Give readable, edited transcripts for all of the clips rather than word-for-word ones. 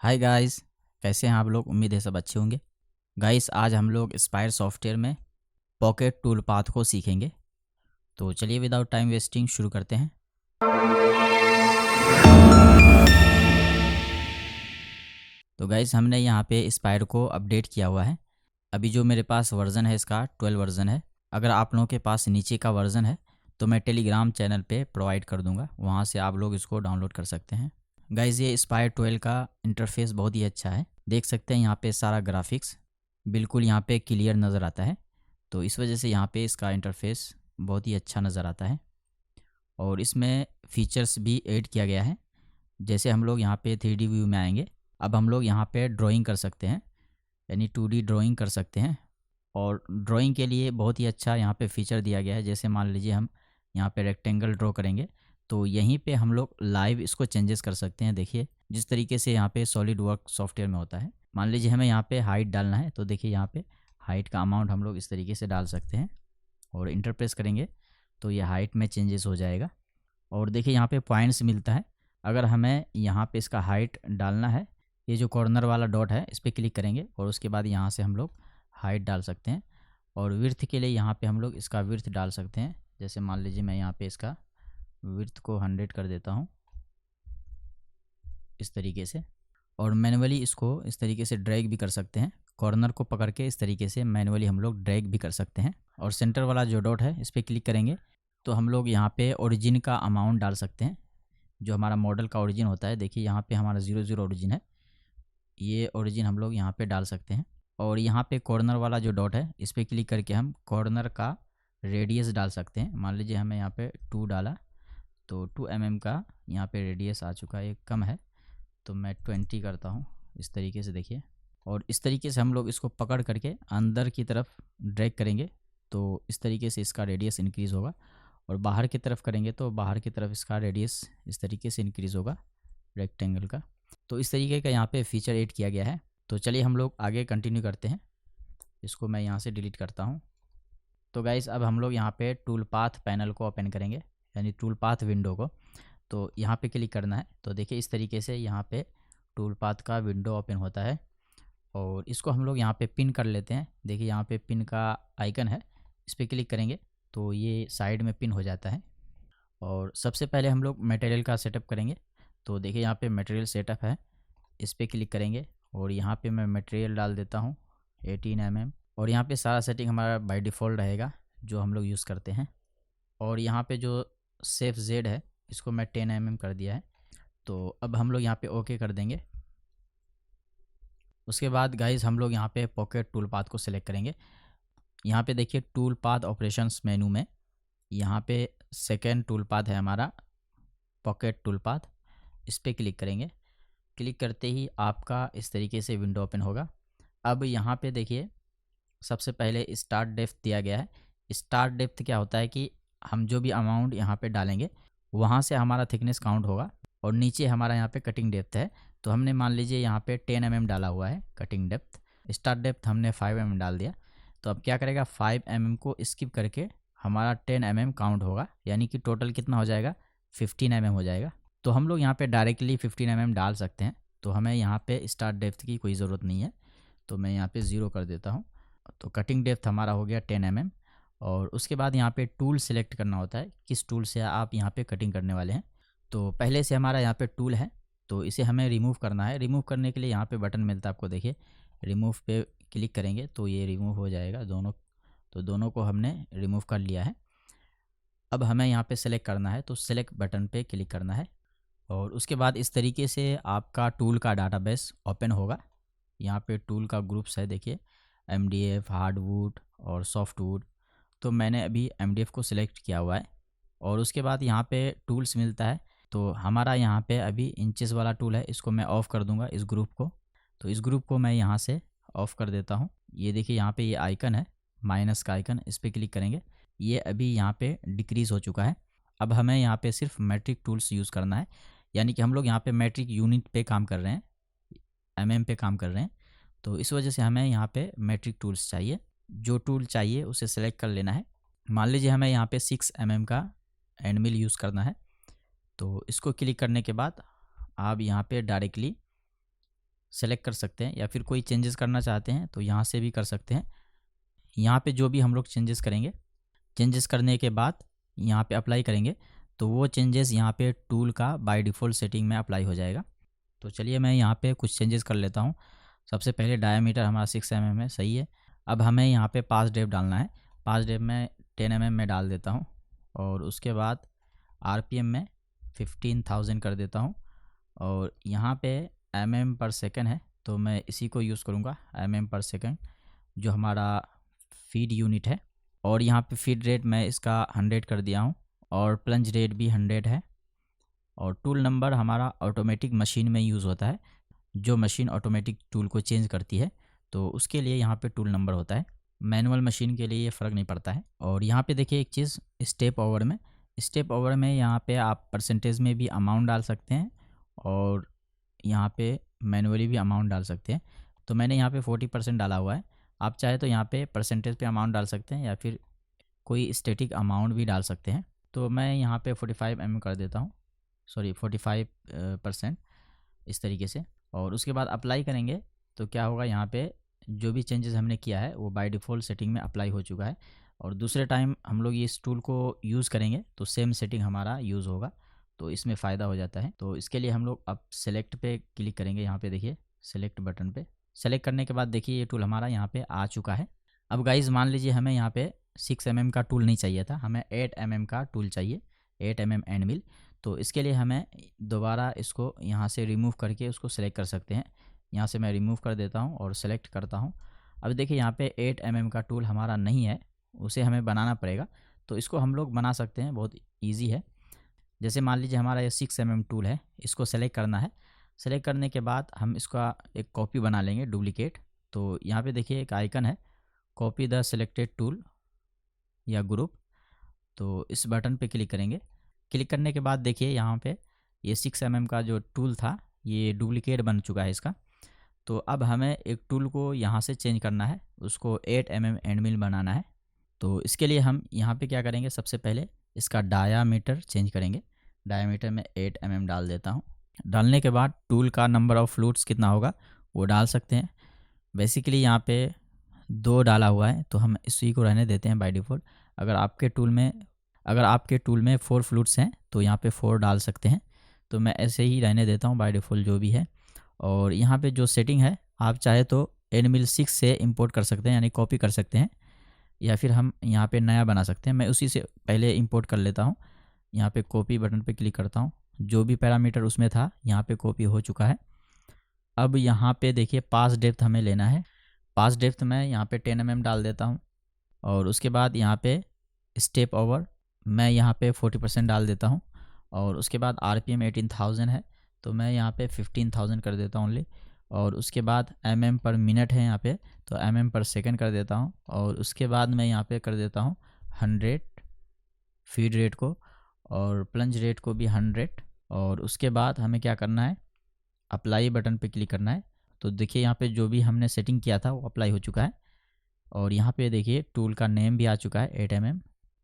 Hi guys, कैसे हैं आप लोग। उम्मीद है सब अच्छे होंगे। गाइस आज हम लोग स्पायर सॉफ्टवेयर में पॉकेट टूल पाथ को सीखेंगे। तो चलिए विदाउट टाइम वेस्टिंग शुरू करते हैं। तो गाइस हमने यहाँ पे स्पायर को अपडेट किया हुआ है। अभी जो मेरे पास वर्ज़न है इसका 12 वर्ज़न है। अगर आप लोगों के पास नीचे का वर्ज़न है तो मैं टेलीग्राम चैनल पे प्रोवाइड कर दूंगा, वहाँ से आप लोग इसको डाउनलोड कर सकते हैं। गाइस ये स्पायर 12 का इंटरफेस बहुत ही अच्छा है। देख सकते हैं यहाँ पे सारा ग्राफिक्स बिल्कुल यहाँ पे क्लियर नज़र आता है। तो इस वजह से यहाँ पे इसका इंटरफेस बहुत ही अच्छा नज़र आता है और इसमें फीचर्स भी ऐड किया गया है। जैसे हम लोग यहाँ पे 3D व्यू में आएंगे, अब हम लोग यहाँ पे ड्राइंग कर सकते हैं, यानी 2D ड्राइंग कर सकते हैं। और ड्राइंग के लिए बहुत ही अच्छा यहाँ पे फीचर दिया गया है। जैसे मान लीजिए हम यहाँ पे रेक्टेंगल ड्रॉ करेंगे तो यहीं पे हम लोग लाइव इसको चेंजेस कर सकते हैं। देखिए जिस तरीके से यहाँ पे सॉलिड वर्क सॉफ्टवेयर में होता है, मान लीजिए हमें यहाँ पे हाइट डालना है तो देखिए यहाँ पे हाइट का अमाउंट हम लोग इस तरीके से डाल सकते हैं और इंटर प्रेस करेंगे तो ये हाइट में चेंजेस हो जाएगा। और देखिए यहाँ पे पॉइंट्स मिलता है। अगर हमें यहाँ पे इसका हाइट डालना है, ये जो कॉर्नर वाला डॉट है इस पर क्लिक करेंगे और उसके बाद यहाँ से हम लोग हाइट डाल सकते हैं। और विर्थ के लिए यहाँ पे हम लोग इसका विर्थ डाल सकते हैं। जैसे मान लीजिए मैं यहाँ पे इसका विर्थ को 100 कर देता हूँ इस तरीके से। और मैनुअली इसको इस तरीके से ड्रैग भी कर सकते हैं, कॉर्नर को पकड़ के इस तरीके से मैनुअली हम लोग ड्रैग भी कर सकते हैं। और सेंटर वाला जो डॉट है इस पर क्लिक करेंगे तो हम लोग यहाँ पे ओरिजिन का अमाउंट डाल सकते हैं, जो हमारा मॉडल का ओरिजिन होता है। देखिए यहाँ पे हमारा 00 ओरिजिन है, ये ओरिजिन हम लोग यहाँ पे डाल सकते हैं। और यहाँ पे कॉर्नर वाला जो डॉट है इस पर क्लिक करके हम कॉर्नर का रेडियस डाल सकते हैं। मान लीजिए हमें यहाँ पे 2 डाला तो 2 mm का यहाँ पे रेडियस आ चुका है, एक कम है तो मैं 20 करता हूँ इस तरीके से। देखिए और इस तरीके से हम लोग इसको पकड़ करके अंदर की तरफ ड्रैग करेंगे तो इस तरीके से इसका रेडियस इंक्रीज़ होगा। और बाहर की तरफ करेंगे तो बाहर की तरफ इसका रेडियस इस तरीके से इंक्रीज़ होगा रेक्टेंगल का। तो इस तरीके का यहाँ पे फीचर ऐड किया गया है। तो चलिए हम लोग आगे कंटिन्यू करते हैं। इसको मैं यहाँ से डिलीट करता हूँ। तो गाइस अब हम लोग यहाँ पे टूल पाथ पैनल को ओपन करेंगे, यानी टूल पाथ विंडो को। तो यहाँ पे क्लिक करना है तो देखिए इस तरीके से यहाँ पे टूल पाथ का विंडो ओपन होता है। और इसको हम लोग यहाँ पे पिन कर लेते हैं। देखिए यहाँ पे पिन का आइकन है, इस पर क्लिक करेंगे तो ये साइड में पिन हो जाता है। और सबसे पहले हम लोग मटेरियल का सेटअप करेंगे। तो देखिए यहाँ पे मटेरियल सेटअप है, इस पर क्लिक करेंगे और यहाँ पे मैं मटेरियल डाल देता हूँ 18 mm। और यहाँ पे सारा सेटिंग हमारा बाय डिफ़ॉल्ट रहेगा जो हम लोग यूज़ करते हैं। और यहाँ पे जो सेफ जेड है इसको मैं 10 mm कर दिया है। तो अब हम लोग यहाँ पे ओके कर देंगे। उसके बाद गाइस हम लोग यहाँ पे पॉकेट टूल पाथ को सिलेक्ट करेंगे। यहाँ पे देखिए टूल पाथ ऑपरेशंस मेनू में यहाँ पे सेकेंड टूल पाथ है हमारा पॉकेट टूल पाथ, इस पर क्लिक करेंगे। क्लिक करते ही आपका इस तरीके से विंडो ओपन होगा। अब यहाँ पे देखिए सबसे पहले स्टार्ट डेप्थ दिया गया है। स्टार्ट डेप्थ क्या होता है कि हम जो भी अमाउंट यहाँ पे डालेंगे वहाँ से हमारा थिकनेस काउंट होगा। और नीचे हमारा यहाँ पे कटिंग डेप्थ है, तो हमने मान लीजिए यहाँ पे 10 mm डाला हुआ है कटिंग डेप्थ। स्टार्ट डेप्थ हमने 5 mm डाल दिया। तो अब क्या करेगा 5 mm को स्किप करके हमारा 10 mm काउंट होगा, यानी कि टोटल कितना हो जाएगा 15 mm हो जाएगा। तो हम लोग यहाँ पे डायरेक्टली 15 mm डाल सकते हैं, तो हमें यहाँ पे स्टार्ट डेप्थ की कोई ज़रूरत नहीं है। तो मैं यहाँ पे 0 कर देता हूँ। तो कटिंग डेप्थ हमारा हो गया 10 mm। और उसके बाद यहाँ पे टूल सेलेक्ट करना होता है, किस टूल से आप यहाँ पे कटिंग करने वाले हैं। तो पहले से हमारा यहाँ पे टूल है तो इसे हमें रिमूव करना है। रिमूव करने के लिए यहाँ पे बटन मिलता है आपको, देखिए रिमूव पे क्लिक करेंगे तो ये रिमूव हो जाएगा दोनों। तो दोनों को हमने रिमूव कर लिया है। अब हमें यहाँ पे सेलेक्ट करना है तो सेलेक्ट बटन पे क्लिक करना है। और उसके बाद इस तरीके से आपका टूल का डाटाबेस ओपन होगा। यहाँ पे टूल का ग्रुप्स है, देखिए MDF, हार्डवुड और सॉफ्टवुड। तो मैंने अभी MDF को सिलेक्ट किया हुआ है। और उसके बाद यहाँ पे टूल्स मिलता है, तो हमारा यहाँ पे अभी इंचेस वाला टूल है, इसको मैं ऑफ़ कर दूँगा इस ग्रुप को। तो इस ग्रुप को मैं यहाँ से ऑफ़ कर देता हूँ। ये देखिए यहाँ पे ये आइकन है माइनस का आइकन, इस पर क्लिक करेंगे। ये अभी यहाँ पे डिक्रीज़ हो चुका है। अब हमें यहाँ पे सिर्फ मैट्रिक टूल्स यूज़ करना है, यानी कि हम लोग यहाँ पे मैट्रिक यूनिट पे काम कर रहे हैं, MM पे काम कर रहे हैं। तो इस वजह से हमें यहाँ पे मैट्रिक टूल्स चाहिए। जो टूल चाहिए उसे सेलेक्ट कर लेना है। मान लीजिए हमें यहाँ पे 6 mm का एंड मिल यूज़ करना है। तो इसको क्लिक करने के बाद आप यहाँ पे डायरेक्टली सेलेक्ट कर सकते हैं, या फिर कोई चेंजेस करना चाहते हैं तो यहाँ से भी कर सकते हैं। यहाँ पे जो भी हम लोग चेंजेस करेंगे, चेंजेस करने के बाद यहाँ पे अप्लाई करेंगे तो वो चेंजेस यहाँ पे टूल का बाय डिफ़ॉल्ट सेटिंग में अप्लाई हो जाएगा। तो चलिए मैं यहाँ पे कुछ चेंजेस कर लेता हूँ। सबसे पहले डायमीटर हमारा 6 mm है, सही है। अब हमें यहाँ पे पास डेप्थ डालना है। पास डेप्थ मैं 10 mm में डाल देता हूँ और उसके बाद RPM में 15,000 कर देता हूँ और यहाँ पे mm पर सेकंड है तो मैं इसी को यूज़ करूँगा, mm पर सेकंड, जो हमारा फीड यूनिट है। और यहाँ पे फीड रेट मैं इसका 100 कर दिया हूँ और प्लंज रेट भी 100 है। और टूल नंबर हमारा ऑटोमेटिक मशीन में यूज़ होता है, जो मशीन ऑटोमेटिक टूल को चेंज करती है तो उसके लिए यहाँ पे टूल नंबर होता है। मैनुअल मशीन के लिए ये फ़र्क नहीं पड़ता है। और यहाँ पे देखिए एक चीज़, स्टेप ओवर में यहाँ पे आप परसेंटेज में भी अमाउंट डाल सकते हैं और यहाँ पे मैनुअली भी अमाउंट डाल सकते हैं। तो मैंने यहाँ पे 40% डाला हुआ है। आप चाहे तो यहाँ पे परसेंटेज पे अमाउंट डाल सकते हैं या फिर कोई स्टैटिक अमाउंट भी डाल सकते हैं। तो मैं यहाँ पे 45 mm कर देता हूँ, सॉरी 45% इस तरीके से। और उसके बाद अप्लाई करेंगे तो क्या होगा, यहाँ पे जो भी चेंजेस हमने किया है वो बाय डिफ़ॉल्ट सेटिंग में अप्लाई हो चुका है। और दूसरे टाइम हम लोग इस टूल को यूज़ करेंगे तो सेम सेटिंग हमारा यूज़ होगा, तो इसमें फ़ायदा हो जाता है। तो इसके लिए हम लोग अब सेलेक्ट पे क्लिक करेंगे। यहाँ पे देखिए सेलेक्ट बटन पे सेलेक्ट करने के बाद देखिए ये टूल हमारा यहाँ पे आ चुका है। अब गाइज़ मान लीजिए हमें यहाँ पे 6 mm का टूल नहीं चाहिए था, हमें 8 mm का टूल चाहिए, 8 mm एंड मिल। तो इसके लिए हमें दोबारा इसको यहाँ से रिमूव करके उसको सेलेक्ट कर सकते हैं। यहाँ से मैं रिमूव कर देता हूँ और सेलेक्ट करता हूँ। अब देखिए यहाँ पे 8 mm का टूल हमारा नहीं है, उसे हमें बनाना पड़ेगा। तो इसको हम लोग बना सकते हैं, बहुत ईजी है। जैसे मान लीजिए हमारा ये 6 mm टूल है, इसको सेलेक्ट करना है। सेलेक्ट करने के बाद हम इसका एक कॉपी बना लेंगे, डुप्लीकेट। तो यहाँ पे देखिए एक आइकन है, कॉपी द सेलेक्टेड टूल या ग्रुप। तो इस बटन पे क्लिक करेंगे। क्लिक करने के बाद देखिए यहाँ पे ये 6 mm का जो टूल था ये डुप्लीकेट बन चुका है इसका। तो अब हमें एक टूल को यहाँ से चेंज करना है, उसको 8 mm एंड मिल बनाना है। तो इसके लिए हम यहाँ पे क्या करेंगे, सबसे पहले इसका डायामीटर चेंज करेंगे। डायामीटर में 8 mm डाल देता हूँ। डालने के बाद टूल का नंबर ऑफ़ फ्लूट्स कितना होगा वो डाल सकते हैं। बेसिकली यहाँ पे 2 डाला हुआ है तो हम इसी को रहने देते हैं बाय डिफ़ॉल्ट। अगर आपके टूल में 4 फ्लूट्स हैं तो यहाँ पे 4 डाल सकते हैं। तो मैं ऐसे ही रहने देता हूँ बाय डिफ़ॉल्ट जो भी है। और यहाँ पे जो सेटिंग है आप चाहे तो एंड मिल 6 से इंपोर्ट कर सकते हैं, यानी कॉपी कर सकते हैं, या फिर हम यहाँ पे नया बना सकते हैं। मैं उसी से पहले इंपोर्ट कर लेता हूँ। यहाँ पे कॉपी बटन पे क्लिक करता हूँ, जो भी पैरामीटर उसमें था यहाँ पे कॉपी हो चुका है। अब यहाँ पे देखिए पास डेप्थ हमें लेना है। पास डेप्थ मैं यहाँ पे 10 mm डाल देता हूँ और उसके बाद यहाँ पे स्टेप ओवर मैं यहाँ पे 40% डाल देता हूँ। और उसके बाद RPM 18,000 है तो मैं यहाँ पे 15,000 कर देता हूँ ओनली। और उसके बाद mm पर मिनट है यहाँ पे तो mm पर सेकंड कर देता हूँ। और उसके बाद मैं यहाँ पे कर देता हूँ 100 फीड रेट को और प्लंज रेट को भी 100। और उसके बाद हमें क्या करना है, अप्लाई बटन पे क्लिक करना है। तो देखिए यहाँ पे जो भी हमने सेटिंग किया था वो अप्लाई हो चुका है। और यहाँ पे देखिए टूल का नेम भी आ चुका है 8 mm।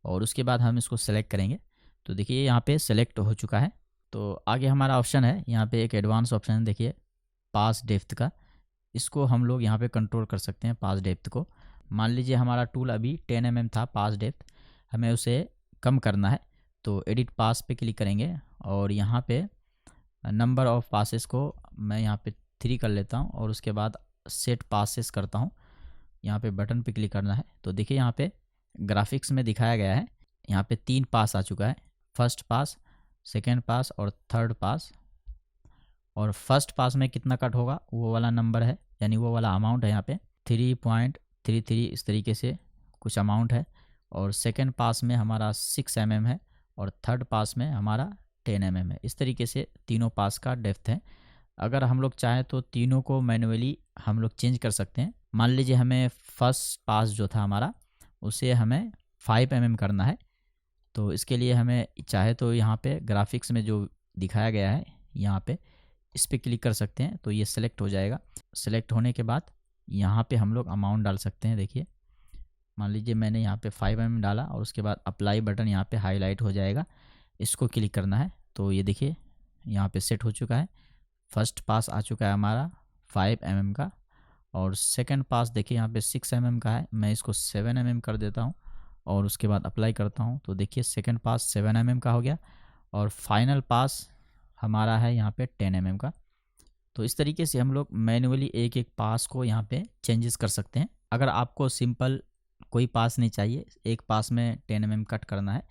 और उसके बाद हम इसको सेलेक्ट करेंगे तो देखिए यहाँ पे सेलेक्ट हो चुका है। तो आगे हमारा ऑप्शन है, यहाँ पे एक एडवांस ऑप्शन है देखिए पास डेप्थ का। इसको हम लोग यहाँ पे कंट्रोल कर सकते हैं पास डेप्थ को। मान लीजिए हमारा टूल अभी 10 mm था पास डेप्थ, हमें उसे कम करना है तो एडिट पास पे क्लिक करेंगे और यहाँ पे नंबर ऑफ़ पासेस को मैं यहाँ पे 3 कर लेता हूँ और उसके बाद सेट पासेस करता हूँ। यहाँ पे बटन पे क्लिक करना है तो देखिए यहाँ पे ग्राफिक्स में दिखाया गया है, यहाँ पे 3 पास आ चुका है, फर्स्ट पास, सेकेंड पास और थर्ड पास। और फर्स्ट पास में कितना कट होगा वो वाला नंबर है, यानी वो वाला अमाउंट है यहाँ पे 3.33 इस तरीके से कुछ अमाउंट है। और सेकेंड पास में हमारा 6 mm है और थर्ड पास में हमारा 10 mm है। इस तरीके से तीनों पास का डेप्थ है। अगर हम लोग चाहें तो तीनों को मैनुअली हम लोग चेंज कर सकते हैं। मान लीजिए हमें फर्स्ट पास जो था हमारा उसे हमें 5 mm करना है तो इसके लिए हमें चाहे तो यहाँ पे ग्राफिक्स में जो दिखाया गया है यहाँ पे इस पर क्लिक कर सकते हैं तो ये सिलेक्ट हो जाएगा। सिलेक्ट होने के बाद यहाँ पे हम लोग अमाउंट डाल सकते हैं। देखिए मान लीजिए मैंने यहाँ पे 5 mm डाला और उसके बाद अप्लाई बटन यहाँ पे हाईलाइट हो जाएगा, इसको क्लिक करना है तो ये देखिए यहाँ पे सेट हो चुका है। फर्स्ट पास आ चुका है हमारा 5 mm का, और सेकंड पास देखिए यहाँ पे 6 mm का है, मैं इसको 7 mm कर देता हूँ और उसके बाद अप्लाई करता हूँ। तो देखिए सेकंड पास 7 mm का हो गया और फाइनल पास हमारा है यहाँ पे 10 mm का। तो इस तरीके से हम लोग मैन्युअली एक एक पास को यहाँ पे चेंजेस कर सकते हैं। अगर आपको सिंपल कोई पास नहीं चाहिए, एक पास में 10 mm कट करना है,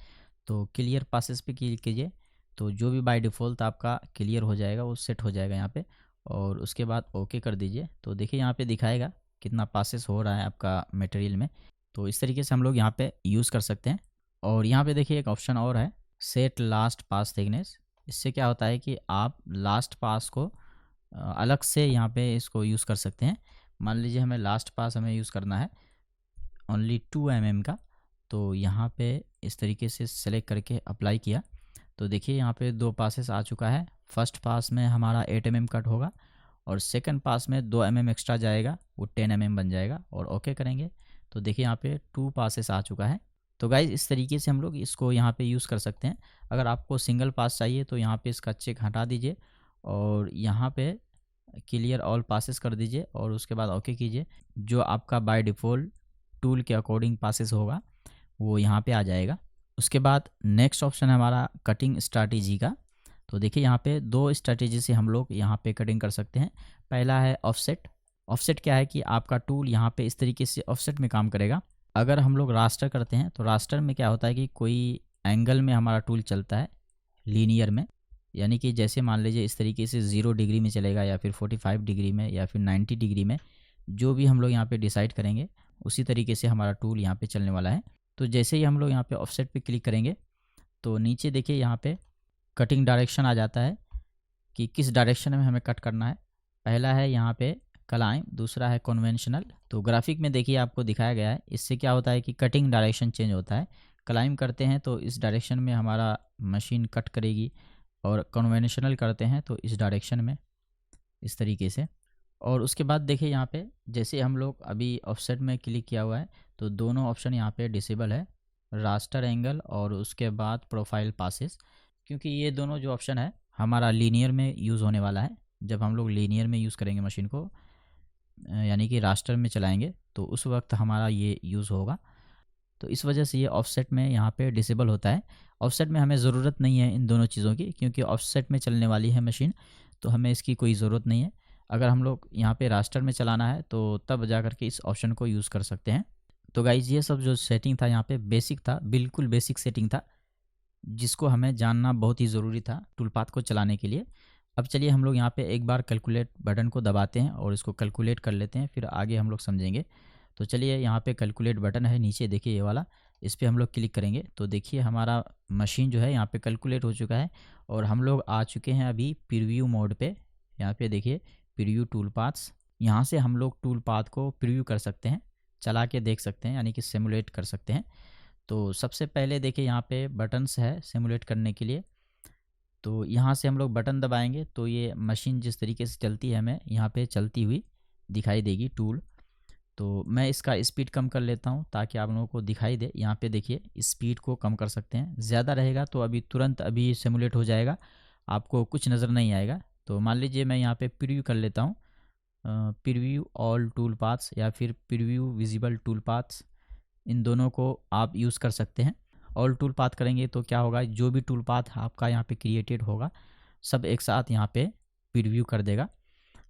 तो क्लियर पासेस पे क्लिक कीजिए, तो जो भी बाय डिफ़ॉल्ट आपका क्लियर हो जाएगा वो सेट हो जाएगा यहाँ पे, और उसके बाद ओके कर दीजिए। तो देखिए यहाँ पे दिखाएगा कितना पासेस हो रहा है आपका मटेरियल में। तो इस तरीके से हम लोग यहाँ पे यूज़ कर सकते हैं। और यहाँ पे देखिए एक ऑप्शन और है, सेट लास्ट पास थिकनेस। इससे क्या होता है कि आप लास्ट पास को अलग से यहाँ पे इसको यूज़ कर सकते हैं। मान लीजिए हमें लास्ट पास हमें यूज़ करना है ओनली 2 mm का, तो यहाँ पे इस तरीके से सेलेक्ट करके अप्लाई किया, तो देखिए यहाँ पे 2 पासेस आ चुका है। फर्स्ट पास में हमारा 8 mm कट होगा और सेकंड पास में 2 mm एक्स्ट्रा जाएगा, वो 10 mm बन जाएगा, और ओके करेंगे तो देखिए यहाँ पे 2 पासेस आ चुका है। तो गाइज इस तरीके से हम लोग इसको यहाँ पे यूज़ कर सकते हैं। अगर आपको सिंगल पास चाहिए तो यहाँ पे इसका चेक हटा दीजिए और यहाँ पे क्लियर ऑल पासेस कर दीजिए और उसके बाद ओके कीजिए। जो आपका बाय डिफ़ॉल्ट टूल के अकॉर्डिंग पासेस होगा वो यहाँ पे आ जाएगा। उसके बाद नेक्स्ट ऑप्शन है हमारा कटिंग स्ट्रैटेजी का। तो देखिए यहाँ पे 2 स्ट्रैटेजी से हम लोग यहाँ पे कटिंग कर सकते हैं। पहला है ऑफसेट। ऑफसेट क्या है कि आपका टूल यहाँ पे इस तरीके से ऑफसेट में काम करेगा। अगर हम लोग रास्टर करते हैं तो रास्टर में क्या होता है कि कोई एंगल में हमारा टूल चलता है लीनियर में, यानी कि जैसे मान लीजिए इस तरीके से 0 डिग्री में चलेगा या फिर 45 डिग्री में या फिर 90 डिग्री में, जो भी हम लोग यहाँ पे डिसाइड करेंगे उसी तरीके से हमारा टूल यहाँ पे चलने वाला है। तो जैसे ही हम लोग यहाँ पे ऑफसेट पे क्लिक करेंगे तो नीचे देखिए यहाँ पे कटिंग डायरेक्शन आ जाता है कि किस डायरेक्शन में हमें कट करना है। पहला है यहाँ पे क्लाइंब, दूसरा है कन्वेंशनल। तो ग्राफिक में देखिए आपको दिखाया गया है, इससे क्या होता है कि कटिंग डायरेक्शन चेंज होता है। क्लाइंब करते हैं तो इस डायरेक्शन में हमारा मशीन कट करेगी, और कन्वेंशनल करते हैं तो इस डायरेक्शन में, इस तरीके से। और उसके बाद देखिए यहाँ पे जैसे हम लोग अभी ऑफसेट में क्लिक किया हुआ है तो दोनों ऑप्शन यहाँ पे डिसेबल है, रास्टर एंगल और उसके बाद प्रोफाइल पासेस, क्योंकि ये दोनों जो ऑप्शन है हमारा लीनियर में यूज़ होने वाला है। जब हम लोग लीनियर में यूज़ करेंगे मशीन को, यानी कि रास्टर में चलाएंगे, तो उस वक्त हमारा ये यूज़ होगा। तो इस वजह से ये ऑफसेट में यहाँ पे डिसेबल होता है। ऑफसेट में हमें ज़रूरत नहीं है इन दोनों चीज़ों की, क्योंकि ऑफसेट में चलने वाली है मशीन, तो हमें इसकी कोई ज़रूरत नहीं है। अगर हम लोग यहाँ पे रास्टर में चलाना है तो तब जा कर के इस ऑप्शन को यूज़ कर सकते हैं। तो गाइज ये सब जो सेटिंग था यहाँ पे बेसिक था, बिल्कुल बेसिक सेटिंग था, जिसको हमें जानना बहुत ही ज़रूरी था टूलपाथ को चलाने के लिए। अब चलिए हम लोग यहाँ पे एक बार कैलकुलेट बटन को दबाते हैं और इसको कैलकुलेट कर लेते हैं, फिर आगे हम लोग समझेंगे। तो चलिए यहाँ पे कैलकुलेट बटन है नीचे, देखिए ये वाला, इस पर हम लोग क्लिक करेंगे तो देखिए हमारा मशीन जो है यहाँ पे कैलकुलेट हो चुका है और हम लोग आ चुके हैं अभी प्रीव्यू मोड पे। यहाँ पे देखिए प्रीव्यू टूल पाथ्स, यहाँ से हम लोग टूल पाथ को प्रीव्यू कर सकते हैं, चला के देख सकते हैं, यानी कि सिमुलेट कर सकते हैं। तो सबसे पहले देखिए यहाँ पे बटन्स है सिमुलेट करने के लिए, तो यहाँ से हम लोग बटन दबाएंगे तो ये मशीन जिस तरीके से चलती है हमें यहाँ पे चलती हुई दिखाई देगी टूल। तो मैं इसका स्पीड कम कर लेता हूँ ताकि आप लोगों को दिखाई दे। यहाँ पे देखिए स्पीड को कम कर सकते हैं, ज़्यादा रहेगा तो अभी तुरंत अभी सिमुलेट हो जाएगा, आपको कुछ नज़र नहीं आएगा। तो मान लीजिए मैं यहाँ पे प्रीव्यू कर लेता हूँ, प्रीव्यू ऑल टूल पाथ्स या फिर प्रीव्यू विजिबल टूल पाथ्स, इन दोनों को आप यूज़ कर सकते हैं। ऑल टूल पाथ करेंगे तो क्या होगा, जो भी टूल पाथ आपका यहाँ पे क्रिएटेड होगा सब एक साथ यहाँ पे प्रीव्यू कर देगा।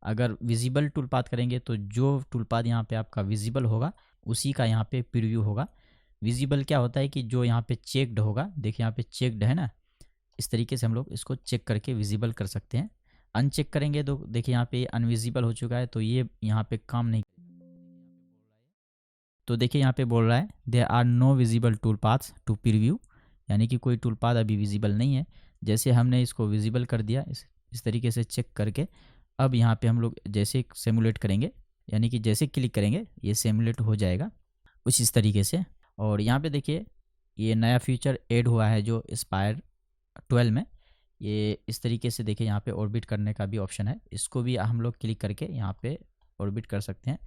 अगर विजिबल टूल पाथ करेंगे तो जो टूल पाथ यहाँ पे आपका विजिबल होगा उसी का यहाँ पे प्रीव्यू होगा। विजिबल क्या होता है कि जो यहाँ पे चेक्ड होगा, देखिए यहाँ पे चेक्ड है ना, इस तरीके से हम लोग इसको चेक करके विजिबल कर सकते हैं। अनचेक करेंगे तो देखिए यहाँ पे अनविजिबल हो चुका है, तो ये यहाँ पे काम नहीं। तो देखिए यहाँ पे बोल रहा है there are no visible tool paths to preview, यानी कि कोई टूल पाथ अभी विजिबल नहीं है। जैसे हमने इसको विजिबल कर दिया इस तरीके से चेक करके, अब यहाँ पे हम लोग जैसे सिमुलेट करेंगे, यानी कि जैसे क्लिक करेंगे ये सिमुलेट हो जाएगा कुछ इस तरीके से। और यहाँ पे देखिए ये नया फीचर ऐड हुआ है जो एस्पायर 12 में, ये इस तरीके से देखिए यहाँ पे ऑर्बिट करने का भी ऑप्शन है, इसको भी हम लोग क्लिक करके यहाँ पे ऑर्बिट कर सकते हैं।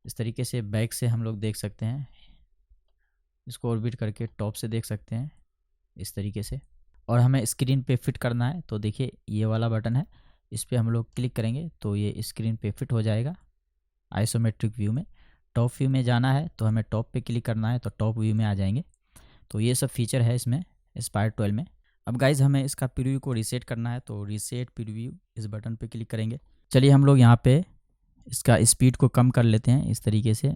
इस तरीके से बैक से हम लोग देख सकते हैं, इसको ऑर्बिट करके टॉप से देख सकते हैं इस तरीके से। और हमें स्क्रीन पे फिट करना है तो देखिए ये वाला बटन है, इस पर हम लोग क्लिक करेंगे तो ये स्क्रीन पे फिट हो जाएगा आइसोमेट्रिक व्यू में। टॉप व्यू में जाना है तो हमें टॉप पे क्लिक करना है तो टॉप व्यू में आ जाएंगे। तो ये सब फीचर है इसमें एस्पायर 12 में। अब गाइज़ हमें इसका प्रीव्यू को रीसेट करना है तो रीसेट प्रीव्यू इस बटन पे क्लिक करेंगे। चलिए हम लोग यहाँ पे इसका स्पीड को कम कर लेते हैं इस तरीके से,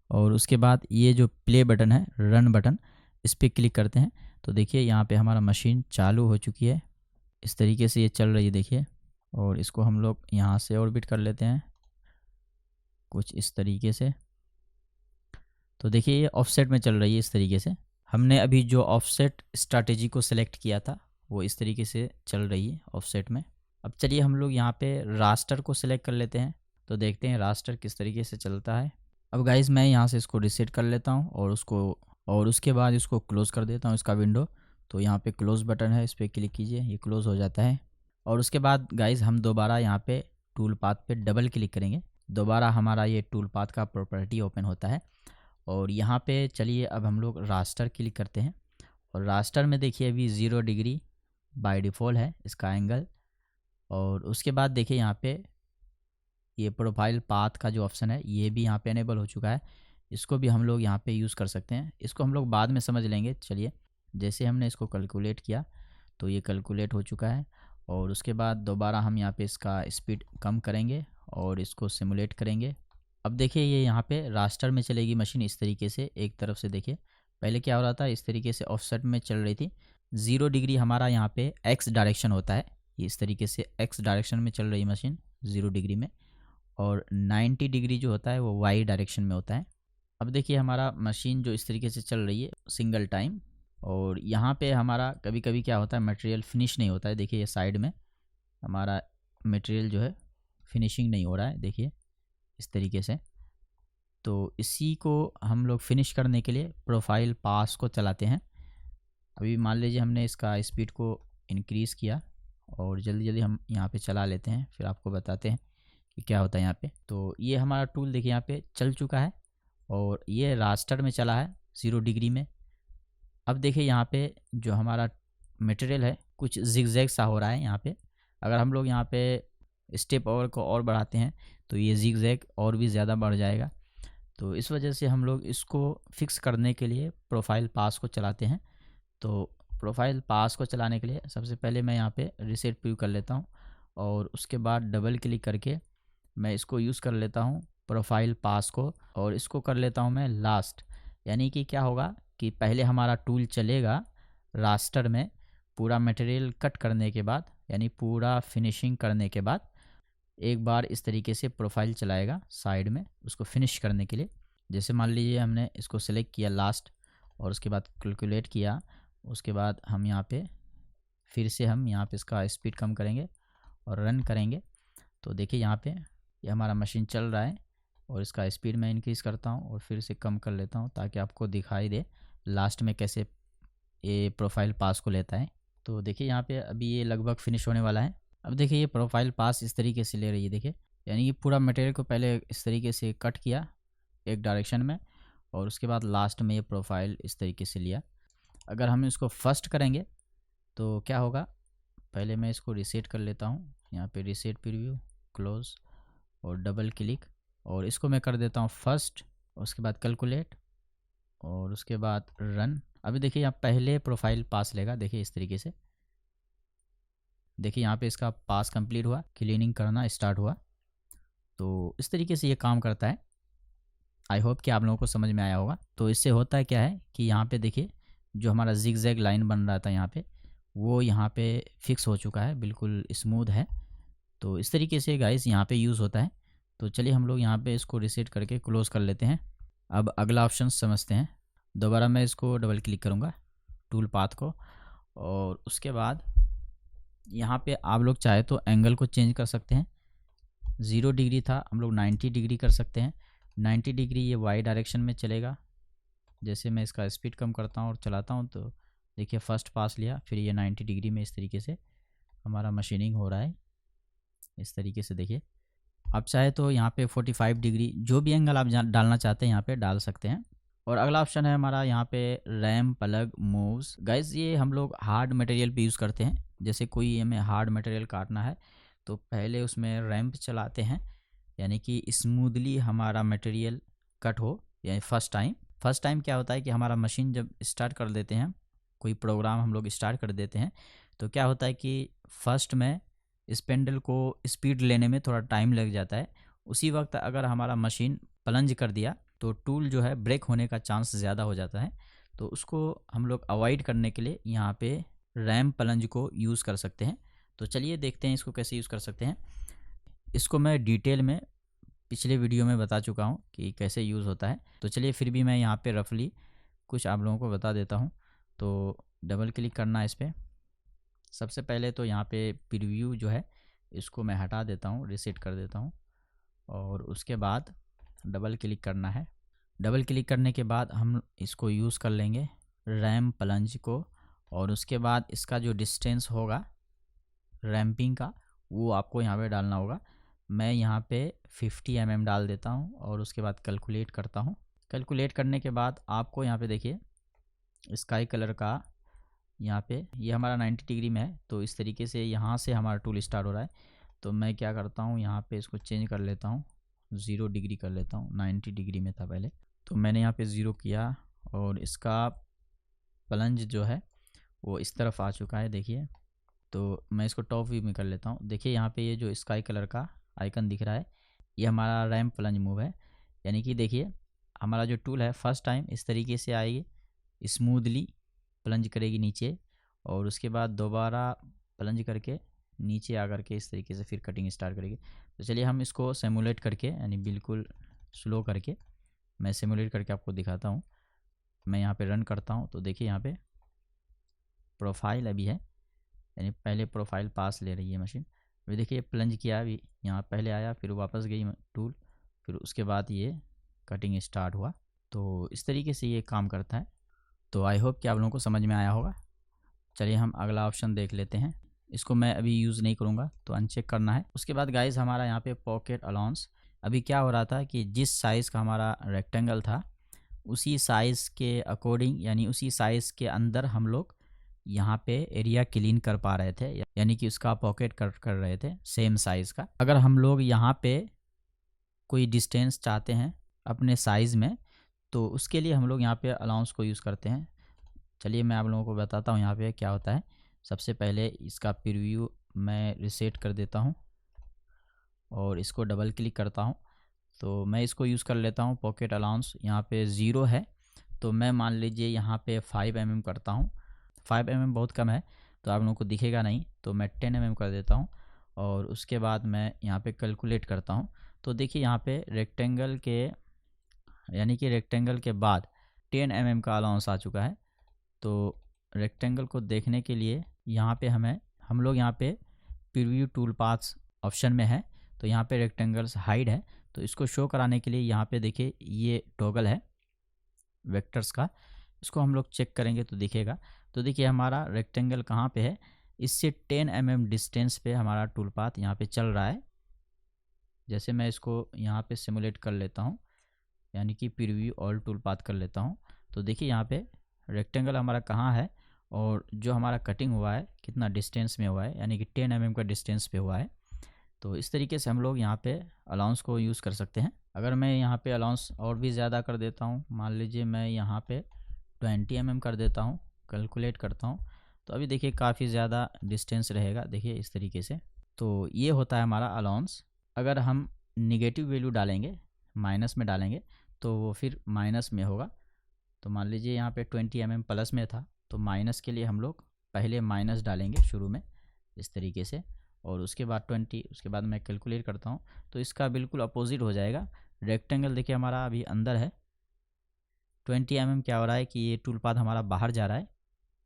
और उसके बाद ये जो प्ले बटन है, रन बटन, इस पर क्लिक करते हैं तो देखिए यहाँ पे हमारा मशीन चालू हो चुकी है। इस तरीके से ये चल रही है देखिए। और इसको हम लोग यहाँ से ऑर्बिट कर लेते हैं कुछ इस तरीके से। तो देखिए ये ऑफसेट में चल रही है इस तरीके से। हमने अभी जो ऑफसेट स्ट्रैटेजी को सिलेक्ट किया था वो इस तरीके से चल रही है ऑफसेट में। अब चलिए हम लोग यहाँ पे रास्टर को सिलेक्ट कर लेते हैं तो देखते हैं रास्टर किस तरीके से चलता है। अब गाइज़ मैं यहाँ से इसको रिसेट कर लेता हूँ और उसके बाद इसको क्लोज़ कर देता हूँ इसका विंडो। तो यहाँ पे क्लोज़ बटन है, इस पर क्लिक कीजिए, ये क्लोज़ हो जाता है। और उसके बाद गाइज़ हम दोबारा यहाँ पे टूल पाथ पे डबल क्लिक करेंगे, दोबारा हमारा ये टूल पाथ का प्रॉपर्टी ओपन होता है। और यहाँ पे चलिए अब हम लोग रास्टर क्लिक करते हैं और रास्टर में देखिए अभी 0 डिग्री बाय डिफ़ॉल्ट है इसका एंगल। और उसके बाद देखिए यहाँ पे ये प्रोफाइल पाथ का जो ऑप्शन है ये भी यहाँ पे एनेबल हो चुका है, इसको भी हम लोग यहाँ पे यूज़ कर सकते हैं। इसको हम लोग बाद में समझ लेंगे। चलिए जैसे हमने इसको कैलकुलेट किया तो ये कैलकुलेट हो चुका है। और उसके बाद दोबारा हम यहाँ पे इसका स्पीड कम करेंगे और इसको सिमुलेट करेंगे। अब देखिए ये यहाँ पे रास्टर में चलेगी मशीन इस तरीके से। एक तरफ से देखिए पहले क्या हो रहा था, इस तरीके से ऑफसेट में चल रही थी। 0 डिग्री हमारा यहाँ पे एक्स डायरेक्शन होता है, ये इस तरीके से एक्स डायरेक्शन में चल रही मशीन 0 डिग्री में। और 90 डिग्री जो होता है वो वाई डायरेक्शन में होता है। अब देखिए हमारा मशीन जो इस तरीके से चल रही है सिंगल टाइम। और यहाँ पे हमारा कभी कभी क्या होता है, मटेरियल फिनिश नहीं होता है। देखिए ये साइड में हमारा मटेरियल जो है फिनिशिंग नहीं हो रहा है, देखिए इस तरीके से। तो इसी को हम लोग फिनिश करने के लिए प्रोफाइल पास को चलाते हैं। अभी मान लीजिए हमने इसका स्पीड को इंक्रीज़ किया और जल्दी जल्दी हम यहाँ पे चला लेते हैं, फिर आपको बताते हैं कि क्या होता है यहाँ पे। तो ये हमारा टूल देखिए यहाँ पे चल चुका है और ये रास्टर में चला है 0 डिग्री में। अब देखिए यहाँ पे जो हमारा मटेरियल है कुछ जिगजैग सा हो रहा है यहाँ पे। अगर हम लोग यहाँ पे स्टेप और को और बढ़ाते हैं तो ये जिगजैग और भी ज़्यादा बढ़ जाएगा। तो इस वजह से हम लोग इसको फिक्स करने के लिए प्रोफाइल पास को चलाते हैं। तो प्रोफाइल पास को चलाने के लिए सबसे पहले मैं यहाँ पे रीसेट प्रीव्यू कर लेता हूँ और उसके बाद डबल क्लिक करके मैं इसको यूज़ कर लेता हूँ प्रोफाइल पास को, और इसको कर लेता हूँ मैं लास्ट। यानी कि क्या होगा कि पहले हमारा टूल चलेगा रास्टर में पूरा मटेरियल कट करने के बाद, यानी पूरा फिनिशिंग करने के बाद एक बार इस तरीके से प्रोफाइल चलाएगा साइड में उसको फिनिश करने के लिए। जैसे मान लीजिए हमने इसको सेलेक्ट किया लास्ट और उसके बाद कैलकुलेट किया, उसके बाद हम यहाँ पे फिर से हम यहाँ पे इसका स्पीड कम करेंगे और रन करेंगे। तो देखिए यहाँ पे ये हमारा मशीन चल रहा है और इसका स्पीड मैं इंक्रीज़ करता हूँ और फिर से कम कर लेता हूँ ताकि आपको दिखाई दे लास्ट में कैसे ये प्रोफाइल पास को लेता है। तो देखिए यहाँ पे अभी ये लगभग फिनिश होने वाला है। अब देखिए ये प्रोफाइल पास इस तरीके से ले रही है, देखिए यानी कि पूरा मटेरियल को पहले इस तरीके से कट किया एक डायरेक्शन में और उसके बाद लास्ट में ये प्रोफाइल इस तरीके से लिया। अगर हम इसको फर्स्ट करेंगे तो क्या होगा, पहले मैं इसको रीसेट कर लेता हूँ। यहाँ पे रीसेट प्रीव्यू, क्लोज और डबल क्लिक, और इसको मैं कर देता हूँ फर्स्ट, उसके बाद कैलकुलेट और उसके बाद रन। अभी देखिए यहाँ पहले प्रोफाइल पास लेगा, देखिए इस तरीके से। देखिए यहाँ पे इसका पास कंप्लीट हुआ, क्लीनिंग करना स्टार्ट हुआ। तो इस तरीके से ये काम करता है। आई होप कि आप लोगों को समझ में आया होगा। तो इससे होता है क्या है कि यहाँ पे देखिए जो हमारा जिगजैग लाइन बन रहा था यहाँ पे, वो यहाँ पे फिक्स हो चुका है, बिल्कुल स्मूथ है। तो इस तरीके से गाइस यहाँ पे यूज़ होता है। तो चलिए हम लोग यहाँ पे इसको रीसेट करके क्लोज़ कर लेते हैं। अब अगला ऑप्शन समझते हैं। दोबारा मैं इसको डबल क्लिक करूँगा टूल पाथ को, और उसके बाद यहाँ पे आप लोग चाहे तो एंगल को चेंज कर सकते हैं। 0 डिग्री था, हम लोग 90 डिग्री कर सकते हैं। 90 डिग्री ये वाई डायरेक्शन में चलेगा। जैसे मैं इसका स्पीड कम करता हूँ और चलाता हूँ तो देखिए फर्स्ट पास लिया, फिर ये 90 डिग्री में इस तरीके से हमारा मशीनिंग हो रहा है। इस तरीके से देखिए आप चाहे तो यहाँ पे 45 डिग्री जो भी एंगल आप डालना चाहते हैं यहाँ पे डाल सकते हैं। और अगला ऑप्शन है हमारा यहाँ पे रैम प्लग मूव्स। गाइज ये हम लोग हार्ड मटेरियल पे यूज़ करते हैं। जैसे कोई हमें हार्ड मटेरियल काटना है तो पहले उसमें रैंप चलाते हैं, यानी कि स्मूथली हमारा मटेरियल कट हो। यानी फर्स्ट टाइम क्या होता है कि हमारा मशीन जब स्टार्ट कर देते हैं, कोई प्रोग्राम हम लोग स्टार्ट कर देते हैं, तो क्या होता है कि फर्स्ट में स्पेंडल को स्पीड लेने में थोड़ा टाइम लग जाता है। उसी वक्त अगर हमारा मशीन प्लंज कर दिया तो टूल जो है ब्रेक होने का चांस ज़्यादा हो जाता है। तो उसको हम लोग अवॉइड करने के लिए यहाँ पे रैम प्लंज को यूज़ कर सकते हैं। तो चलिए देखते हैं इसको कैसे यूज़ कर सकते हैं। इसको मैं डिटेल में पिछले वीडियो में बता चुका हूँ कि कैसे यूज़ होता है। तो चलिए फिर भी मैं यहाँ पे रफली कुछ आप लोगों को बता देता हूँ। तो डबल क्लिक करना है इस पर। सबसे पहले तो यहाँ पे प्रीव्यू जो है इसको मैं हटा देता हूँ, रीसेट कर देता हूँ। और उसके बाद डबल क्लिक करना है। डबल क्लिक करने के बाद हम इसको यूज़ कर लेंगे रैम प्लंज को। और उसके बाद इसका जो डिस्टेंस होगा रैम्पिंग का वो आपको यहाँ पे डालना होगा। मैं यहाँ पे 50 mm डाल देता हूँ और उसके बाद कैलकुलेट करता हूँ। कैलकुलेट करने के बाद आपको यहाँ पे देखिए स्काई कलर का यहाँ पे ये हमारा 90 डिग्री में है। तो इस तरीके से यहाँ से हमारा टूल स्टार्ट हो रहा है। तो मैं क्या करता हूँ यहाँ पे इसको चेंज कर लेता हूँ, 0 डिग्री कर लेता हूँ। 90 डिग्री में था पहले, तो मैंने यहाँ पे 0 किया और इसका प्लंज जो है वो इस तरफ आ चुका है देखिए। तो मैं इसको टॉप व्यू में कर लेता हूँ। देखिए यहाँ पे ये जो स्काई कलर का आइकन दिख रहा है ये हमारा रैम प्लंज मूव है। यानी कि देखिए हमारा जो टूल है फर्स्ट टाइम इस तरीके से आएगी, स्मूथली प्लंज करेगी नीचे और उसके बाद दोबारा प्लंज करके नीचे आकर के इस तरीके से फिर कटिंग स्टार्ट करेगी। तो चलिए हम इसको सिमुलेट करके यानी बिल्कुल स्लो करके मैं सिमुलेट करके आपको दिखाता हूँ। मैं यहाँ पे रन करता हूँ तो देखिए यहाँ पे प्रोफाइल अभी है, यानी पहले प्रोफाइल पास ले रही है मशीन। अभी देखिए प्लंज किया, अभी यहाँ पहले आया फिर वापस गई टूल, फिर उसके बाद ये कटिंग स्टार्ट हुआ। तो इस तरीके से ये काम करता है। तो आई होप कि आप लोगों को समझ में आया होगा। चलिए हम अगला ऑप्शन देख लेते हैं। इसको मैं अभी यूज़ नहीं करूँगा तो अनचेक करना है। उसके बाद गाइस हमारा यहाँ पे पॉकेट अलाउंस, अभी क्या हो रहा था कि जिस साइज़ का हमारा रेक्टेंगल था उसी साइज़ के अकॉर्डिंग यानी उसी साइज़ के अंदर हम लोग यहाँ पे एरिया क्लीन कर पा रहे थे, यानी कि उसका पॉकेट कर रहे थे सेम साइज़ का। अगर हम लोग यहाँ पे कोई डिस्टेंस चाहते हैं अपने साइज़ में तो उसके लिए हम लोग यहाँ पे अलाउंस को यूज़ करते हैं। चलिए मैं आप लोगों को बताता हूँ यहाँ पे क्या होता है। सबसे पहले इसका प्रीव्यू मैं रीसेट कर देता हूँ और इसको डबल क्लिक करता हूँ। तो मैं इसको यूज़ कर लेता हूँ पॉकेट अलाउंस। यहाँ पे 0 है तो मैं मान लीजिए यहाँ पे 5 mm करता हूँ। 5 mm बहुत कम है तो आप लोगों को दिखेगा नहीं, तो मैं 10 mm कर देता हूँ और उसके बाद मैं यहाँ पे कैलकुलेट करता हूँ। तो देखिए यहाँ पे रेक्टेंगल के यानी कि रेक्टेंगल के बाद 10 mm का अलाउंस आ चुका है। तो रेक्टेंगल को देखने के लिए यहाँ पे हम लोग यहाँ पे प्रीव्यू टूल पाथ्स ऑप्शन में है तो यहाँ पे रेक्टेंगल्स हाइड है। तो इसको शो कराने के लिए यहाँ पे देखिए ये टॉगल है वेक्टर्स का, इसको हम लोग चेक करेंगे तो दिखेगा। तो देखिए हमारा रेक्टेंगल कहाँ पे है, इससे 10 mm डिस्टेंस पे हमारा टूल पाथ यहाँ पे चल रहा है। जैसे मैं इसको यहाँ पे सिमुलेट कर लेता हूँ यानी कि प्रीव्यू ऑल टूल पाथ कर लेता हूँ। तो देखिए यहाँ पे रेक्टेंगल हमारा कहाँ है और जो हमारा कटिंग हुआ है कितना डिस्टेंस में हुआ है, यानी कि 10 mm का डिस्टेंस पे हुआ है। तो इस तरीके से हम लोग यहाँ पे अलाउंस को यूज़ कर सकते हैं। अगर मैं यहाँ पे अलाउंस और भी ज़्यादा कर देता हूँ, मान लीजिए मैं यहाँ पे 20 mm कर देता हूँ, कैलकुलेट करता हूँ तो अभी देखिए काफ़ी ज़्यादा डिस्टेंस रहेगा देखिए इस तरीके से। तो ये होता है हमारा अलाउंस। अगर हम निगेटिव वैल्यू डालेंगे, माइनस में डालेंगे तो वो फिर माइनस में होगा। तो मान लीजिए यहाँ पे 20 mm प्लस में था तो माइनस के लिए हम लोग पहले माइनस डालेंगे शुरू में इस तरीके से और उसके बाद 20, उसके बाद मैं कैलकुलेट करता हूँ तो इसका बिल्कुल अपोजिट हो जाएगा। रेक्टेंगल देखिए हमारा अभी अंदर है, 20 mm क्या हो रहा है कि ये टूल पाथ हमारा बाहर जा रहा है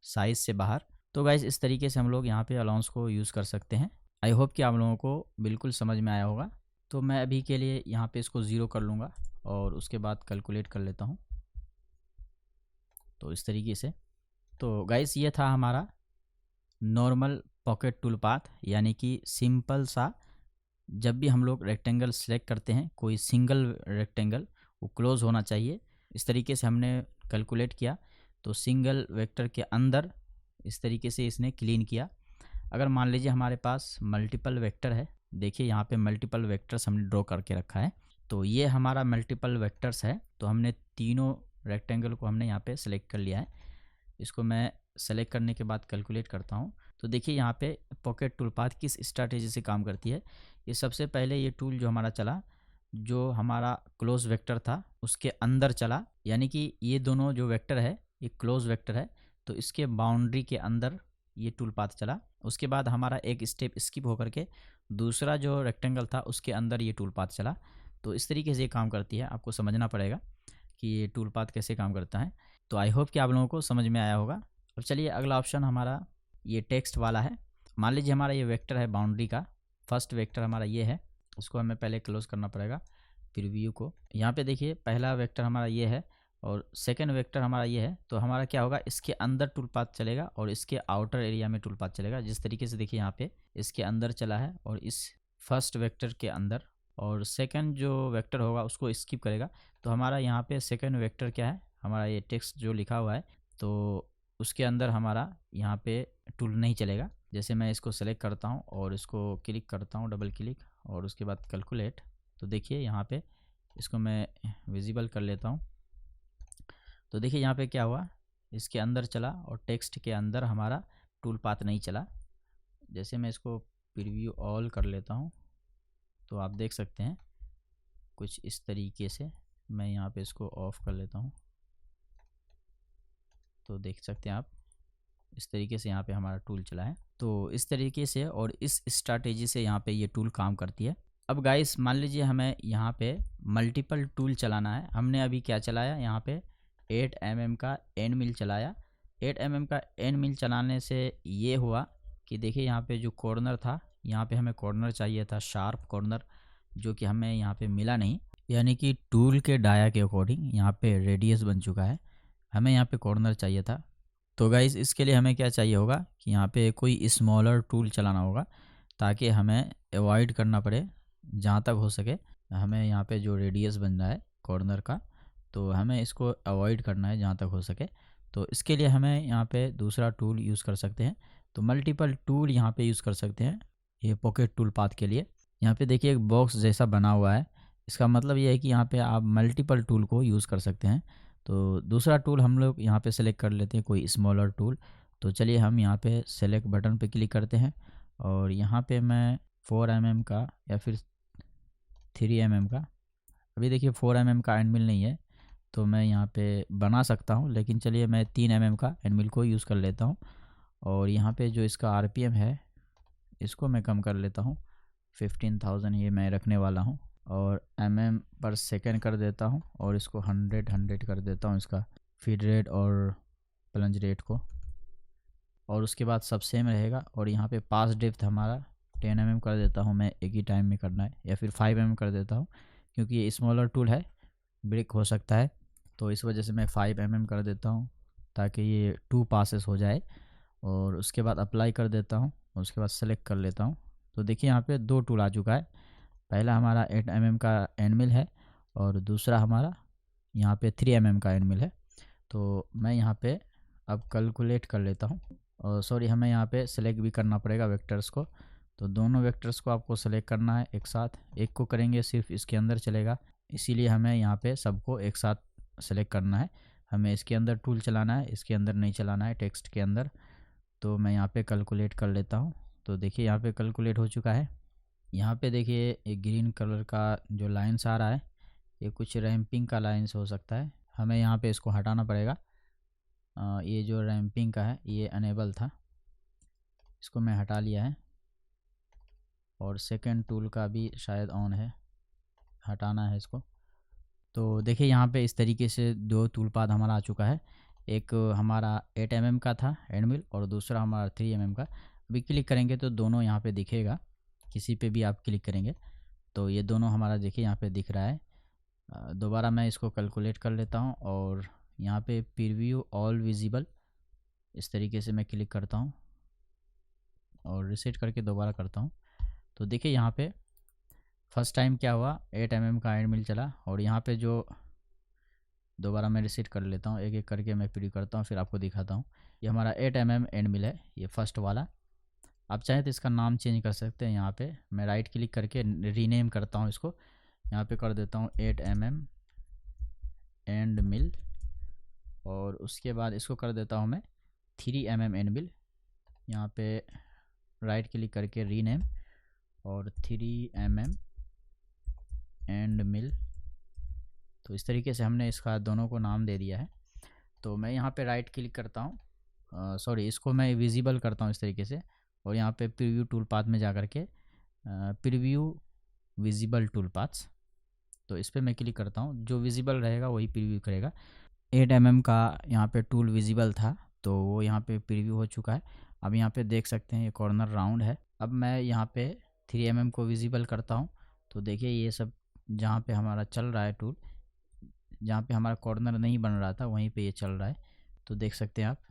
साइज़ से बाहर। तो गाइस इस तरीके से हम लोग यहाँ पे अलाउंस को यूज़ कर सकते हैं। आई होप कि आप लोगों को बिल्कुल समझ में आया होगा। तो मैं अभी के लिए यहाँ पे इसको 0 कर लूँगा और उसके बाद कैलकुलेट कर लेता हूँ तो इस तरीके से। तो गाइस ये था हमारा नॉर्मल पॉकेट टूल पाथ, यानी कि सिंपल सा जब भी हम लोग रेक्टेंगल सेलेक्ट करते हैं कोई सिंगल रेक्टेंगल वो क्लोज होना चाहिए। इस तरीके से हमने कैलकुलेट किया तो सिंगल वेक्टर के अंदर इस तरीके से इसने क्लीन किया। अगर मान लीजिए हमारे पास मल्टीपल वेक्टर है, देखिए यहाँ पे मल्टीपल वेक्टर्स हमने ड्रॉ करके रखा है, तो ये हमारा मल्टीपल वेक्टर्स है। तो हमने तीनों रेक्टेंगल को हमने यहाँ पे सेलेक्ट कर लिया है। इसको मैं सेलेक्ट करने के बाद कैलकुलेट करता हूँ। तो देखिए यहाँ पे पॉकेट टूल पाथ किस स्ट्रैटेजी से काम करती है। ये सबसे पहले ये टूल जो हमारा चला, जो हमारा क्लोज वेक्टर था उसके अंदर चला, यानी कि ये दोनों जो वेक्टर है ये क्लोज वेक्टर है, तो इसके बाउंड्री के अंदर ये टूल पाथ चला। उसके बाद हमारा एक स्टेप स्किप होकर के दूसरा जो रेक्टेंगल था उसके अंदर ये टूल पाथ चला। तो इस तरीके से ये काम करती है, आपको समझना पड़ेगा कि ये टूल पाथ कैसे काम करता है। तो आई होप कि आप लोगों को समझ में आया होगा। अब चलिए अगला ऑप्शन हमारा ये टेक्स्ट वाला है। मान लीजिए हमारा ये वेक्टर है बाउंड्री का, फर्स्ट वेक्टर हमारा ये है, उसको हमें पहले क्लोज करना पड़ेगा प्रीव्यू को। यहाँ पे देखिए पहला वेक्टर हमारा ये है और सेकंड वेक्टर हमारा ये है, तो हमारा क्या होगा, इसके अंदर टूल पाथ चलेगा और इसके आउटर एरिया में टूल पाथ चलेगा। जिस तरीके से देखिए यहाँ पे इसके अंदर चला है और इस फर्स्ट वेक्टर के अंदर, और सेकंड जो वेक्टर होगा उसको स्किप करेगा। तो हमारा यहाँ पे सेकंड वेक्टर क्या है, हमारा ये टेक्स्ट जो लिखा हुआ है, तो उसके अंदर हमारा यहाँ पे टूल नहीं चलेगा। जैसे मैं इसको सेलेक्ट करता हूँ और इसको क्लिक करता हूँ, डबल क्लिक, और उसके बाद कैलकुलेट, तो देखिए यहाँ पे इसको मैं विजिबल कर लेता हूँ। तो देखिए यहाँ पे क्या हुआ, इसके अंदर चला और टेक्स्ट के अंदर हमारा टूल पाथ नहीं चला। जैसे मैं इसको प्रीव्यू ऑल कर लेता हूँ तो आप देख सकते हैं कुछ इस तरीके से। मैं यहाँ पे इसको ऑफ कर लेता हूँ तो देख सकते हैं आप इस तरीके से यहाँ पे हमारा टूल चला है। तो इस तरीके से और इस स्ट्रैटेजी से यहाँ पे ये टूल काम करती है। अब गाइस मान लीजिए हमें यहाँ पे मल्टीपल टूल चलाना है। हमने अभी क्या चलाया, यहाँ पे 8 mm का एंड मिल चलाया। 8 mm का एंड मिल चलाने से ये हुआ कि देखिए यहाँ पे जो कॉर्नर था, यहाँ पे हमें कॉर्नर चाहिए था, शार्प कॉर्नर, जो कि हमें यहाँ पे मिला नहीं। यानी कि टूल के डाया के अकॉर्डिंग यहाँ पे रेडियस बन चुका है, हमें यहाँ पे कॉर्नर चाहिए था। तो गाइस इसके लिए हमें क्या चाहिए होगा कि यहाँ पे कोई स्मॉलर टूल चलाना होगा ताकि हमें अवॉइड करना पड़े जहाँ तक हो सके। हमें यहाँ पे जो रेडियस बन रहा है कॉर्नर का, तो हमें इसको अवॉइड करना है जहाँ तक हो सके। तो इसके लिए हमें यहाँ पे दूसरा टूल यूज़ कर सकते हैं। तो मल्टीपल टूल यहाँ पे यूज़ कर सकते हैं ये पॉकेट टूल पाथ के लिए। यहाँ पे देखिए एक बॉक्स जैसा बना हुआ है, इसका मतलब ये है कि यहाँ पे आप मल्टीपल टूल को यूज़ कर सकते हैं। तो दूसरा टूल हम लोग यहाँ पे सेलेक्ट कर लेते हैं, कोई स्मॉलर टूल। तो चलिए हम यहाँ पे सेलेक्ट बटन पे क्लिक करते हैं और यहाँ पे मैं 4 mm का या फिर 3 mm का, अभी देखिए 4 mm का एंड मिल नहीं है तो मैं यहाँ पे बना सकता हूँ, लेकिन चलिए मैं 3 mm का एंड मिल को यूज़ कर लेता हूँ। और यहाँ पे जो इसका RPM है इसको मैं कम कर लेता हूँ, 15,000 ये मैं रखने वाला हूँ, और mm/सेकेंड कर देता हूँ और इसको 100 कर देता हूँ इसका फीड रेट और प्लंज रेट को। और उसके बाद सब सेम रहेगा। और यहाँ पे पास डेप्थ हमारा 10 mm कर देता हूँ मैं, एक ही टाइम में करना है, या फिर 5 mm कर देता हूँ क्योंकि ये स्मॉलर टूल है, ब्रेक हो सकता है, तो इस वजह से मैं 5 mm कर देता हूँ ताकि ये 2 पासेस हो जाए। और उसके बाद अप्लाई कर देता हूँ और उसके बाद सेलेक्ट कर लेता हूँ। तो देखिए यहाँ पे 2 टूल आ चुका है, पहला हमारा 8 mm का एंड मिल है और दूसरा हमारा यहाँ पे 3 mm का एंड मिल है। तो मैं यहाँ पे अब कैलकुलेट कर लेता हूँ, और सॉरी हमें यहाँ पे सेलेक्ट भी करना पड़ेगा वेक्टर्स को। तो दोनों वेक्टर्स को आपको सेलेक्ट करना है एक साथ, एक को करेंगे सिर्फ इसके अंदर चलेगा, इसीलिए हमें यहाँ पे सबको एक साथ सेलेक्ट करना है। हमें इसके अंदर टूल चलाना है, इसके अंदर नहीं चलाना है, टेक्स्ट के अंदर। तो मैं यहाँ पे कैलकुलेट कर लेता हूँ। तो देखिए यहाँ पे कैलकुलेट हो चुका है। यहाँ पे देखिए एक ग्रीन कलर का जो लाइन्स आ रहा है, ये कुछ रैम्पिंग का लाइन्स हो सकता है, हमें यहाँ पे इसको हटाना पड़ेगा। ये जो रैम्पिंग का है ये अनेबल था, इसको मैं हटा लिया है। और सेकंड टूल का भी शायद ऑन है, हटाना है इसको। तो देखिए यहाँ पे इस तरीके से 2 टूल पाथ हमारा आ चुका है, एक हमारा 8 mm का था एंड मिल और दूसरा हमारा 3 mm का। अभी क्लिक करेंगे तो दोनों यहाँ पे दिखेगा, किसी पे भी आप क्लिक करेंगे तो ये दोनों हमारा देखिए यहाँ पे दिख रहा है। दोबारा मैं इसको कैलकुलेट कर लेता हूँ और यहाँ पे प्रीव्यू ऑल विजिबल, इस तरीके से मैं क्लिक करता हूँ और रिसेट करके दोबारा करता हूँ। तो देखिए यहाँ पे फर्स्ट टाइम क्या हुआ, 8 mm का एंड मिल चला, और यहाँ पे जो दोबारा मैं रिसेट कर लेता हूँ, एक एक करके मैं प्री करता हूँ फिर आपको दिखाता हूँ। ये हमारा 8 mm एंड मिल है, ये फर्स्ट वाला। आप चाहें तो इसका नाम चेंज कर सकते हैं। यहाँ पे मैं राइट क्लिक करके रीनेम करता हूँ इसको, यहाँ पे कर देता हूँ 8 mm एंड मिल, और उसके बाद इसको कर देता हूँ मैं 3 mm एंड मिल। यहाँ पे राइट क्लिक करके रीनेम और 3 mm एंड मिल। तो इस तरीके से हमने इसका दोनों को नाम दे दिया है। तो मैं यहाँ पे राइट क्लिक करता हूँ, सॉरी इसको मैं विजिबल करता हूँ इस तरीके से, और यहाँ पे प्रीव्यू टूल पाथ में जा कर के प्रीव्यू विजिबल टूल पाथ्स, तो इस पर मैं क्लिक करता हूँ। जो विजिबल रहेगा वही प्रीव्यू करेगा। 8 mm का यहाँ पे टूल विजिबल था, तो वो यहाँ पे प्रीव्यू हो चुका है। अब यहाँ पे देख सकते हैं ये कॉर्नर राउंड है। अब मैं यहाँ पे 3 mm को विजिबल करता हूँ, तो देखिए ये सब जहाँ पे हमारा चल रहा है टूल, जहाँ पे हमारा कॉर्नर नहीं बन रहा था वहीं पे ये चल रहा है। तो देख सकते हैं आप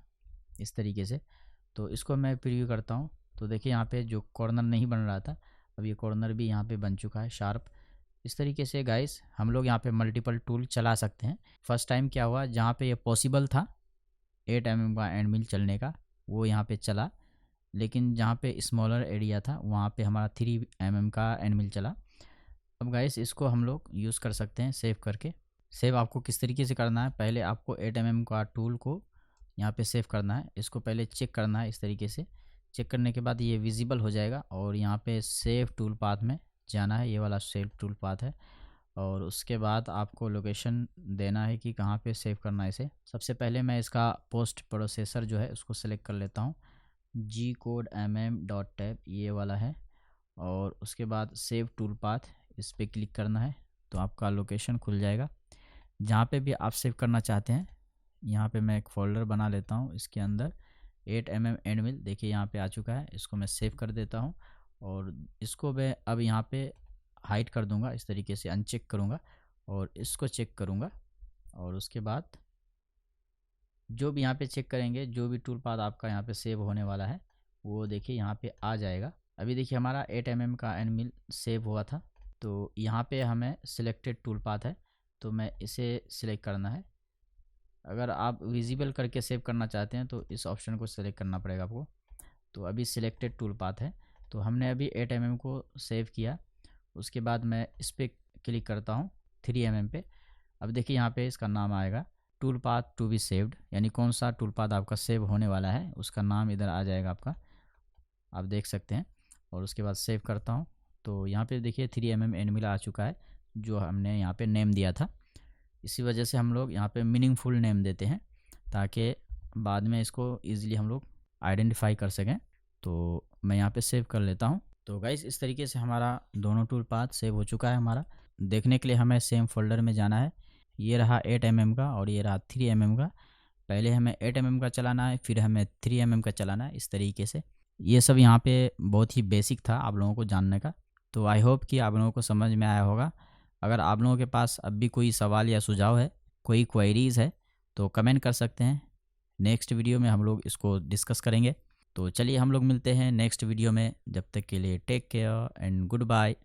इस तरीके से। तो इसको मैं प्रीव्यू करता हूँ, तो देखिए यहाँ पे जो कॉर्नर नहीं बन रहा था, अब ये कॉर्नर भी यहाँ पे बन चुका है शार्प। इस तरीके से गाइस हम लोग यहाँ पे मल्टीपल टूल चला सकते हैं। फर्स्ट टाइम क्या हुआ, जहाँ पे ये पॉसिबल था 8 mm का एंड मिल चलने का, वो यहाँ पे चला, लेकिन जहाँ पे स्मॉलर एरिया था वहाँ पे हमारा 3 mm का एंड मिल चला। अब गाइस इसको हम लोग यूज़ कर सकते हैं सेव करके। सेव आपको किस तरीके से करना है, पहले आपको 8 mm का टूल को यहाँ पे सेव करना है। इसको पहले चेक करना है इस तरीके से। चेक करने के बाद ये विजिबल हो जाएगा, और यहाँ पे सेव टूल पाथ में जाना है, ये वाला सेव टूल पाथ है। और उसके बाद आपको लोकेशन देना है कि कहाँ पे सेव करना है इसे। सबसे पहले मैं इसका पोस्ट प्रोसेसर जो है उसको सेलेक्ट कर लेता हूँ, gcode.mm.tab ये वाला है। और उसके बाद सेव टूल पाथ इस पर क्लिक करना है, तो आपका लोकेशन खुल जाएगा जहाँ पे भी आप सेव करना चाहते हैं। यहाँ पे मैं एक फ़ोल्डर बना लेता हूँ, इसके अंदर 8 mm एंड मिल देखिए यहाँ पे आ चुका है। इसको मैं सेव कर देता हूँ, और इसको मैं अब यहाँ पे हाइड कर दूँगा, इस तरीके से अनचेक करूँगा और इसको चेक करूँगा। और उसके बाद जो भी यहाँ पे चेक करेंगे, जो भी टूल पाथ आपका यहाँ पे सेव होने वाला है वो देखिए यहाँ पे आ जाएगा। अभी देखिए हमारा 8 mm का एंड मिल सेव हुआ था, तो यहाँ पे हमें सिलेक्टेड टूल पाथ है, तो मैं इसे सिलेक्ट करना है। अगर आप विजिबल करके सेव करना चाहते हैं तो इस ऑप्शन को सिलेक्ट करना पड़ेगा आपको। तो अभी सिलेक्टेड टूल पाथ है, तो हमने अभी 8 mm को सेव किया। उसके बाद मैं इस पर क्लिक करता हूँ 3 mm पे। अब देखिए यहाँ पे इसका नाम आएगा tool path to be saved, यानी कौन सा टूल पाथ आपका सेव होने वाला है उसका नाम इधर आ जाएगा आपका, आप देख सकते हैं। और उसके बाद सेव करता हूँ, तो यहाँ पे देखिए 3 mm एंड मिल आ चुका है, जो हमने यहाँ पे नेम दिया था। इसी वजह से हम लोग यहाँ पे मीनिंगफुल नेम देते हैं, ताकि बाद में इसको ईज़िली हम लोग आइडेंटिफाई कर सकें। तो मैं यहाँ पे सेव कर लेता हूँ। तो गाइस इस तरीके से हमारा दोनों टूल पाथ सेव हो चुका है। हमारा देखने के लिए हमें सेम फोल्डर में जाना है। ये रहा 8 mm का और ये रहा 3 mm का। पहले हमें 8 mm का चलाना है, फिर हमें 3 mm का चलाना है, इस तरीके से। ये सब यहाँ पे बहुत ही बेसिक था आप लोगों को जानने का। तो आई होप कि आप लोगों को समझ में आया होगा। अगर आप लोगों के पास अब भी कोई सवाल या सुझाव है, कोई क्वेरीज़ है, तो कमेंट कर सकते हैं। नेक्स्ट वीडियो में हम लोग इसको डिस्कस करेंगे। तो चलिए हम लोग मिलते हैं नेक्स्ट वीडियो में। जब तक के लिए take care and good bye.